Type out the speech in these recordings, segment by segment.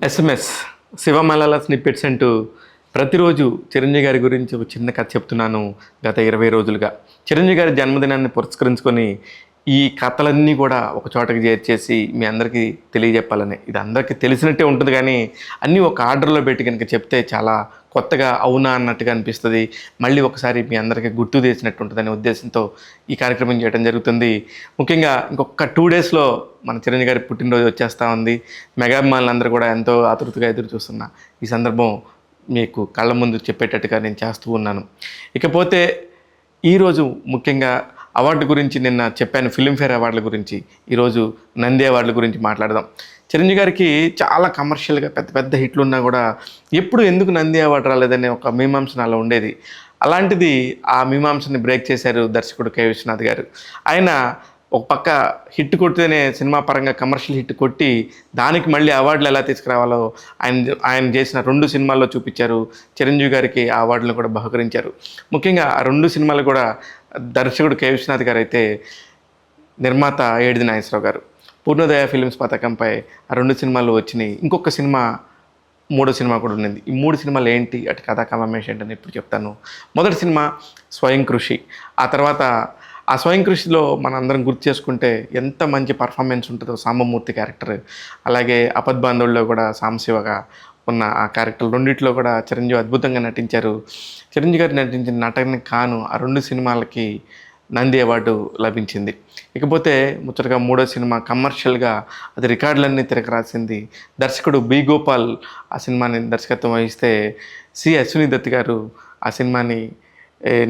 SMS శివమలాల snippets అంటూ ప్రతిరోజు చిరంజీవి గారి గురించి ఒక చిన్న కథ చెప్తున్నాను. గత 20 రోజులుగా చిరంజీవి గారి జన్మదినాన్ని పురస్కరించుకొని ఈ కథలన్నీ కూడా ఒక చోటకి చేర్చేసి మీ అందరికీ తెలియజెప్పాలని. ఇది అందరికీ తెలిసినట్టే ఉంటుంది, కానీ అన్నీ ఒక ఆర్డర్లో పెట్టి కనుక చెప్తే చాలా కొత్తగా అవునా అన్నట్టుగా అనిపిస్తుంది. మళ్ళీ ఒకసారి మీ అందరికీ గుర్తు చేసినట్టు ఉంటుందనే ఉద్దేశంతో ఈ కార్యక్రమం చేయడం జరుగుతుంది. ముఖ్యంగా ఇంకొక 2 డేస్లో మన చిరంజీవి గారి పుట్టినరోజు వచ్చేస్తూ ఉంది. మెగాభిమానులందరూ కూడా ఎంతో ఆతృతగా ఎదురు చూస్తున్న ఈ సందర్భం మీకు కళ్ళ ముందు చెప్పేటట్టుగా నేను చేస్తూ ఉన్నాను. ఇకపోతే ఈరోజు ముఖ్యంగా అవార్డు గురించి నిన్న చెప్పాను, ఫిల్మ్ఫేర్ అవార్డుల గురించి. ఈరోజు నంది అవార్డుల గురించి మాట్లాడదాం. చిరంజీవి గారికి చాలా కమర్షియల్గా పెద్ద పెద్ద హిట్లు ఉన్నా కూడా ఎప్పుడు ఎందుకు నంది అవార్డు రాలేదనే ఒక మీమాంస నాలో ఉండేది. అలాంటిది ఆ మీమాంసని బ్రేక్ చేశారు దర్శకుడు కె విశ్వనాథ్ గారు. ఆయన ఒక పక్క హిట్ కొడితేనే సినిమా పరంగా కమర్షియల్ హిట్ కొట్టి దానికి మళ్ళీ అవార్డులు ఎలా తీసుకురావాలో ఆయన చేసిన 2 సినిమాల్లో చూపించారు. చిరంజీవి గారికి ఆ అవార్డులను కూడా బహుకరించారు. ముఖ్యంగా ఆ 2 సినిమాలు కూడా దర్శకుడు కె విశ్వనాథ్ గారు అయితే, నిర్మాత ఏడిది నాగేశ్వరరావు గారు. పూర్ణోదయ ఫిల్మ్స్ పథకంపై ఆ 2 సినిమాలు వచ్చినాయి. ఇంకొక సినిమా, 3వ సినిమా కూడా ఉన్నది. ఈ 3 సినిమాలు ఏంటి, అటు కథా కమర్మేష్ ఏంటని ఇప్పుడు చెప్తాను. మొదటి సినిమా స్వయం కృషి. ఆ తర్వాత ఆ స్వయం కృషిలో మనందరం గుర్తు చేసుకుంటే ఎంత మంచి పర్ఫార్మెన్స్ ఉంటుందో సాంబమూర్తి క్యారెక్టర్, అలాగే అపద్బాంధవుల్లో కూడా సాంబశివగా ఉన్న ఆ క్యారెక్టర్, రెండిట్లో కూడా చిరంజీవి అద్భుతంగా నటించారు. చిరంజీవి గారు నటించిన నటనకి కాను ఆ 2 సినిమాలకి నంది అవార్డు లభించింది. ఇకపోతే ముచ్చటగా 3వ సినిమా కమర్షియల్గా అది రికార్డులన్నీ తిరగరాసింది. దర్శకుడు బి గోపాల్ ఆ సినిమాని దర్శకత్వం వహిస్తే సి అశ్విని దత్ గారు ఆ సినిమాని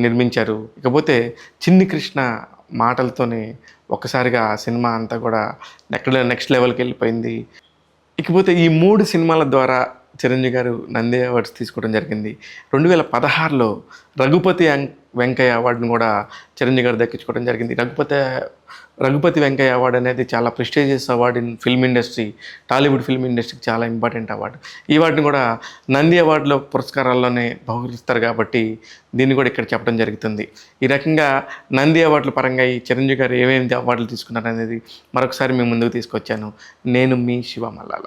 నిర్మించారు. ఇకపోతే చిన్ని కృష్ణ మాటలతోనే ఒక్కసారిగా ఆ సినిమా అంతా కూడా నెక్స్ట్ లెవెల్కి వెళ్ళిపోయింది. ఇకపోతే ఈ 3 సినిమాల ద్వారా చిరంజీవి గారు నంది అవార్డ్స్ తీసుకోవడం జరిగింది. 2016లో రఘుపతి వెంకయ్య అవార్డును కూడా చిరంజీవి గారు దక్కించుకోవడం జరిగింది. రఘుపతి వెంకయ్య అవార్డు అనేది చాలా prestigious award in film industry, Tollywood film ఇండస్ట్రీకి చాలా ఇంపార్టెంట్ అవార్డు. ఈ అవార్డుని కూడా నంది అవార్డులో పురస్కారాల్లోనే బహుకరిస్తారు కాబట్టి దీన్ని కూడా ఇక్కడ చెప్పడం జరుగుతుంది. ఈ రకంగా నంది అవార్డుల పరంగా ఈ చిరంజీవి గారు ఏమేమి అవార్డులు తీసుకున్నారు అనేది మరొకసారి మీ ముందుకు తీసుకొచ్చాను. నేను మీ శివ మల్లాల.